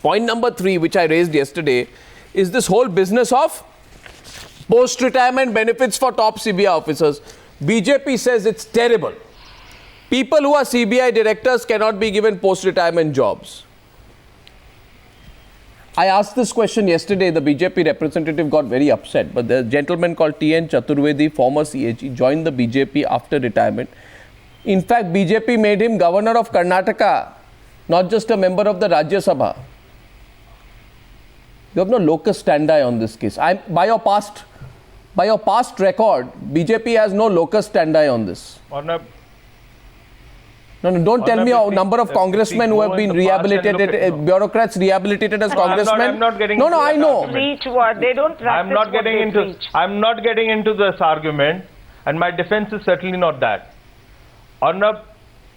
Point number 3, which I raised yesterday, is this whole business of post-retirement benefits for top CBI officers. BJP says it's terrible. People who are CBI directors cannot be given post-retirement jobs. I asked this question yesterday. The BJP representative got very upset. But the gentleman called T.N. Chaturvedi, former CAG, joined the BJP after retirement. In fact, BJP made him governor of Karnataka, not just a member of the Rajya Sabha. You have no locus standi on this case. By your past record, BJP has no locus standi on this. No, don't tell me a number of congressmen who have been rehabilitated, bureaucrats rehabilitated as congressmen. I'm not getting no, I know. Preach what they don't practice. I'm not getting into this argument, and my defense is certainly not that. Arnab,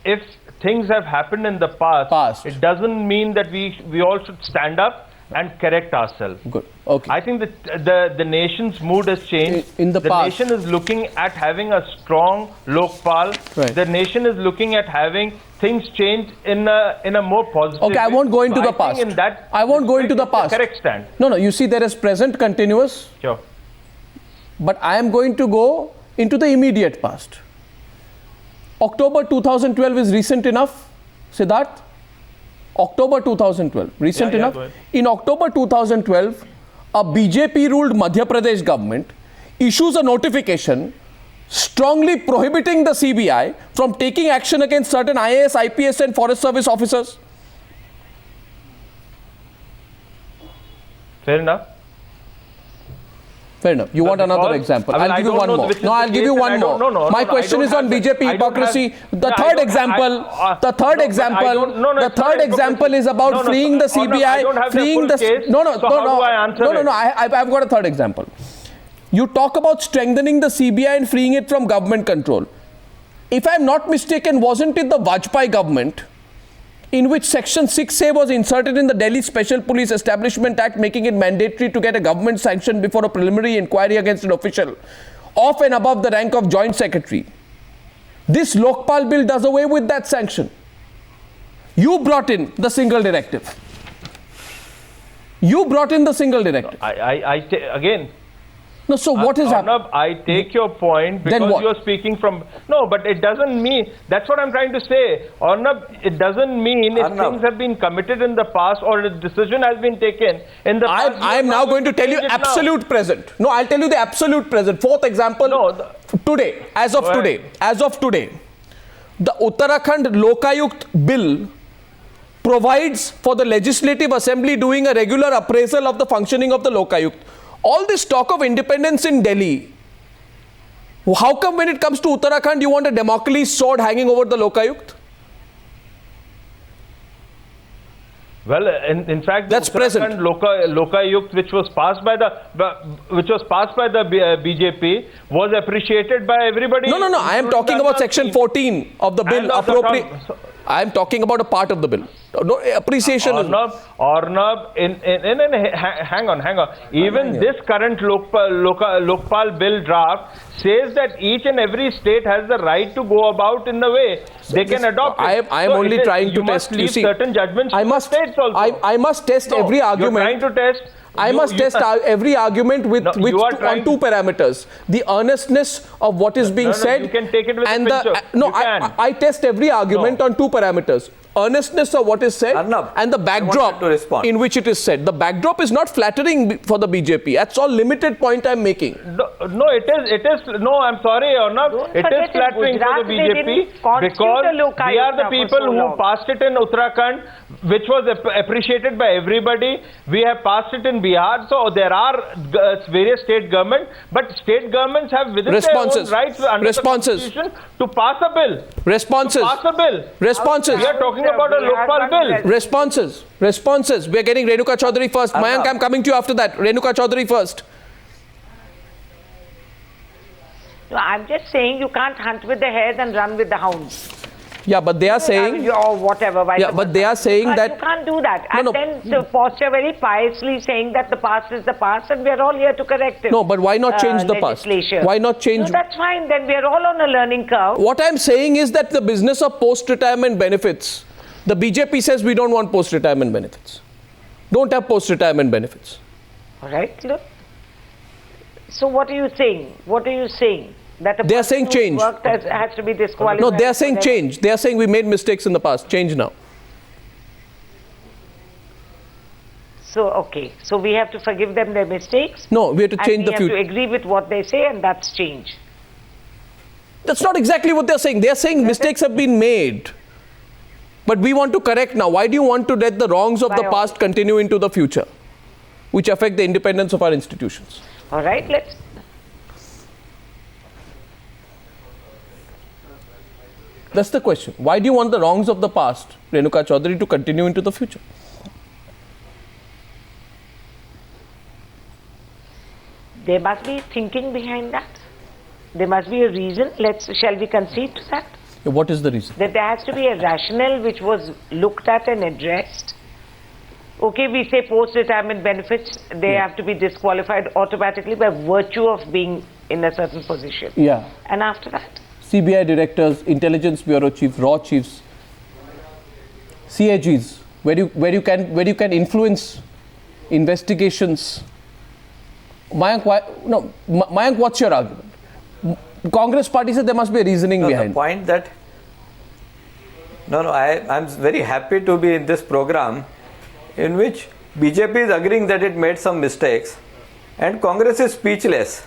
if things have happened in the past, it doesn't mean that we all should stand up and correct ourselves. Good. Okay. I think that the nation's mood has changed. In the past, nation is looking at having a strong Lokpal. Right. The nation is looking at having things change in a more positive Okay, I won't go into way. the past. In that I won't go into the past. Correct stand. No, you see there is present continuous. Sure. But I am going to go into the immediate past. October 2012 is recent enough, Siddharth? October 2012, recent enough? In October 2012, a BJP-ruled Madhya Pradesh government issues a notification strongly prohibiting the CBI from taking action against certain IAS, IPS and Forest Service officers. Fair enough. Fair enough. You want another example? I'll give you one more. No, I'll give you one more. My question is on BJP hypocrisy. The third example is about freeing the CBI, freeing the... No, I've got a third example. You talk about strengthening the CBI and freeing it from government control. If I'm not mistaken, wasn't it the Vajpayee government in which Section 6A was inserted in the Delhi Special Police Establishment Act, making it mandatory to get a government sanction before a preliminary inquiry against an official of and above the rank of Joint Secretary? This Lokpal bill does away with that sanction. You brought in the single directive. Again. No, so what is happening? I take your point because you're speaking from... No, but it doesn't mean... That's what I'm trying to say. Arnab, it doesn't mean if things have been committed in the past or a decision has been taken in the past... I'm now going to tell you absolute present. No, I'll tell you the absolute present. Fourth example, today, as of today, the Uttarakhand Lokayukt bill provides for the Legislative Assembly doing a regular appraisal of the functioning of the Lokayukt. All this talk of independence in Delhi, how come when it comes to Uttarakhand you want a Damocles sword hanging over the Lokayukt? Well, in fact, that's present. Lokayukt, which was passed by the BJP, was appreciated by everybody. No. I am talking about Section 14 of the bill. I am talking about a part of the bill. No appreciation. Arnab, hang on. Even this current Lokpal bill draft says that each and every state has the right to go about in the way they can adopt it. I am only trying to test. You see, certain judgments I must test every argument. You're trying to test. I must test every argument on two parameters: the earnestness of what is being said, you can take it with and I test every argument on two parameters: earnestness of what is said and the backdrop in which it is said. The backdrop is not flattering for the BJP. That's all limited point I'm making. No, it is. No, I'm sorry, Arnab. It is flattering for the BJP because we are the people who passed it in Uttarakhand, which was appreciated by everybody. We have passed it in Bihar. So there are various state governments, but state governments have within their own rights under the Constitution to pass a bill. Responses. We are talking about a Lokpal bill. Responses. We are getting Renuka Chaudhary first. Mayank, I'm coming to you after that. Renuka Chaudhary first. No, I'm just saying you can't hunt with the hares and run with the hounds. Yeah, but they are saying... Or whatever. But they are saying that... You can't do that. And then to posture very piously saying that the past is the past and we are all here to correct it. No, but why not change the past? Why not change... No, that's fine. Then we are all on a learning curve. What I'm saying is that the business of post-retirement benefits, the BJP says we don't want post-retirement benefits. don't have post-retirement benefits. All right, look. So what are you saying? What are you saying? That a They are person saying who's change. worked has to be disqualified? No, they are saying for change. They are saying we made mistakes in the past. Change now. So, okay. So we have to forgive them their mistakes? No, we have to change the future. future. We have to agree with what they say, and that's change. That's not exactly what they're saying. They're saying mistakes have been made. But we want to correct now. Why do you want to let the wrongs of the past continue into the future, which affect the independence of our institutions? All right, let's... That's the question. Why do you want the wrongs of the past, Renuka Chaudhary, to continue into the future? There must be thinking behind that. There must be a reason. Shall we concede to that? What is the reason? That there has to be a rationale which was looked at and addressed. Okay, we say post-retirement benefits, they have to be disqualified automatically by virtue of being in a certain position. Yeah. And after that? CBI directors, Intelligence Bureau chiefs, RAW chiefs, CAGs, where you can influence investigations. Mayank, what's your argument? Congress party said there must be a reasoning behind. The point that I'm very happy to be in this program in which BJP is agreeing that it made some mistakes and Congress is speechless.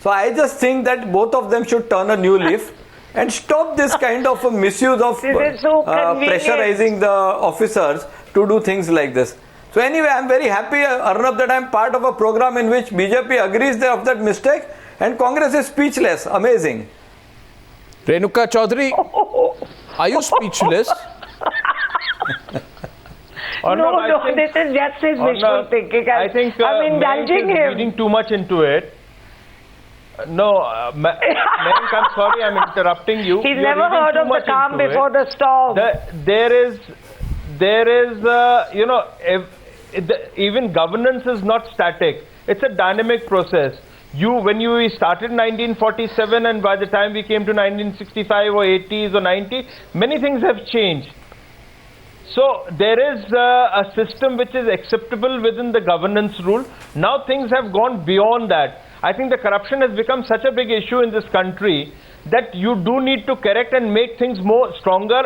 So I just think that both of them should turn a new leaf and stop this kind of a misuse of pressurizing the officers to do things like this. So anyway, I'm very happy, Arnab, that I'm part of a program in which BJP agrees of that mistake and Congress is speechless. Amazing. Renuka Chaudhary, are you speechless? This is just his wishful thinking. I think I'm indulging him. Reading too much into it. Mayank, I'm sorry, I'm interrupting you. He's never heard of the calm before the storm. Even governance is not static. It's a dynamic process. When we started in 1947 and by the time we came to 1965 or 80s or 90s, many things have changed. So there is a system which is acceptable within the governance rule. Now things have gone beyond that. I think the corruption has become such a big issue in this country that you do need to correct and make things more stronger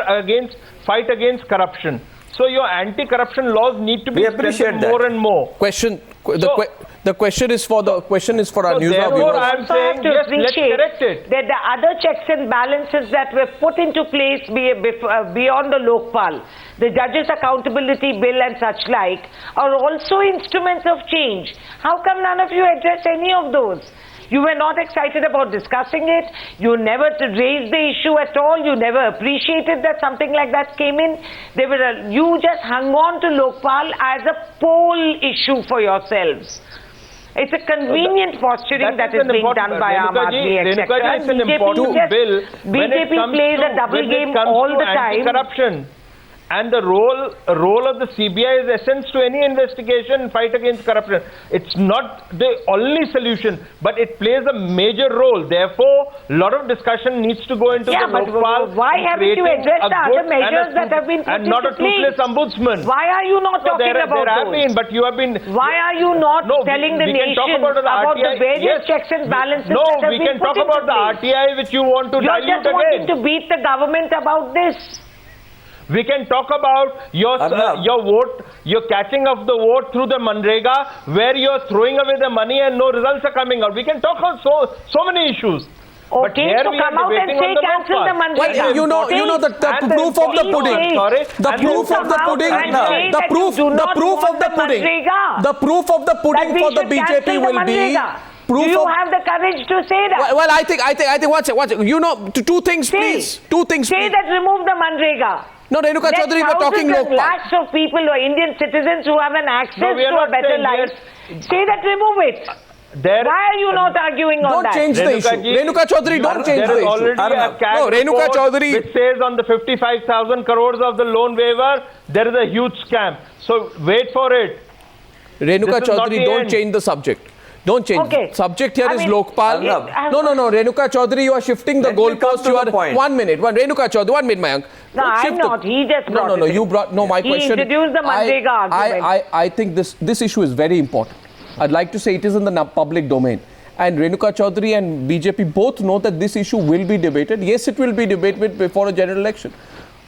fight against corruption. So your anti-corruption laws need to be strengthened more and more. The question is for our news viewers. I'm saying yes, let's correct it. That the other checks and balances that were put into place beyond the Lokpal, the Judges Accountability Bill and such like, are also instruments of change. How come none of you address any of those? You were not excited about discussing it. You never raised the issue at all. You never appreciated that something like that came in. You just hung on to Lokpal as a poll issue for yourselves. It's a convenient posturing that is being done by Aam Aadmi, etc. It's an important bill. BJP plays a double game all the time. Anti-corruption. And the role of the CBI is essence to any investigation and fight against corruption. It's not the only solution, but it plays a major role. Therefore, a lot of discussion needs to go into the Lokpal. Why haven't you addressed the other measures that have been put and not a toothless ombudsman? Why are you not talking about those? But you have been. Why are you not telling the nation about the various checks and balances that have been put into place? No, we can talk about the RTI which you want to dilute again. You're just wanting to beat the government about this. We can talk about your vote, your catching of the vote through the Manrega, where you're throwing away the money and no results are coming out. We can talk on so many issues. Okay, so come out and say cancel the Manrega. Well, you know the proof of the pudding. The proof of the pudding. The proof of the pudding. The proof of the pudding for the BJP will be. Do you have the courage to say that? Well, I think. Watch it. You know, two things, please. Two things. Say that remove the Manrega. No, Renuka Chaudhary, we're talking Lokpal. Lakhs of people or Indian citizens who have an access to a better life. Say that remove it. Why are you not arguing on that? Don't change the issue. Renuka Chaudhary, don't change the issue. There is already a CAG report which says on the 55,000 crores of the loan waiver, there is a huge scam. So wait for it. Renuka Chaudhary, don't change the subject. Don't change. Okay. Subject here I is mean, Lokpal. No. Renuka Chaudhary, you are shifting the goalpost. You are point. 1 minute. Renuka Chaudhary, 1 minute, Mayank. No, I'm not. He just brought it. You brought. No, my question. He introduced the Manrega argument. I think this issue is very important. I'd like to say it is in the public domain. And Renuka Chaudhary and BJP both know that this issue will be debated. Yes, it will be debated before a general election.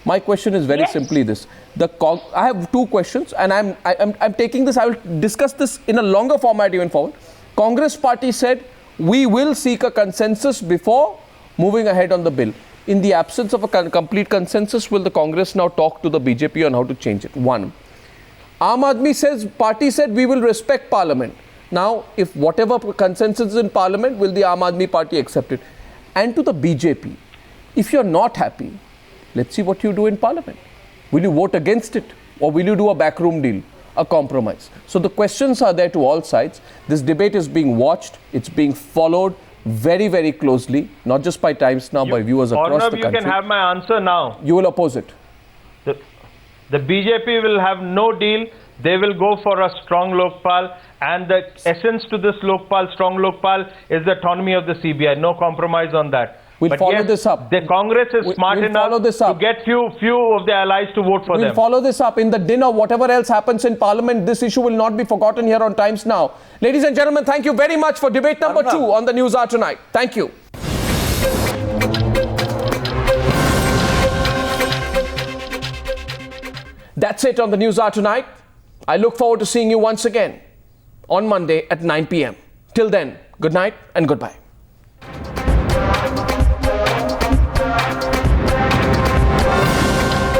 My question is very simply this. I have two questions, and I'm taking this. I will discuss this in a longer format even forward. Congress party said we will seek a consensus before moving ahead on the bill. In the absence of a complete consensus, will the Congress now talk to the BJP on how to change it? One. Aam Aadmi party said we will respect Parliament. Now, if whatever consensus is in Parliament, will the Aam Aadmi party accept it? And to the BJP, if you're not happy, let's see what you do in Parliament. Will you vote against it, or will you do a backroom deal, a compromise? So the questions are there to all sides. This debate is being watched. It's being followed very, very closely, not just by Times Now, by viewers across the country. You can have my answer now. You will oppose it. The BJP will have no deal. They will go for a strong Lokpal, and the essence to this Lokpal, strong Lokpal, is the autonomy of the CBI. No compromise on that. We'll follow this up. The Congress is smart enough to get few of the allies to vote for them. We'll follow this up in the dinner. Whatever else happens in Parliament, this issue will not be forgotten here on Times Now. Ladies and gentlemen, thank you very much for debate number 2 on the News Hour tonight. Thank you. That's it on the News Hour tonight. I look forward to seeing you once again on Monday at 9 p.m. Till then, good night and goodbye.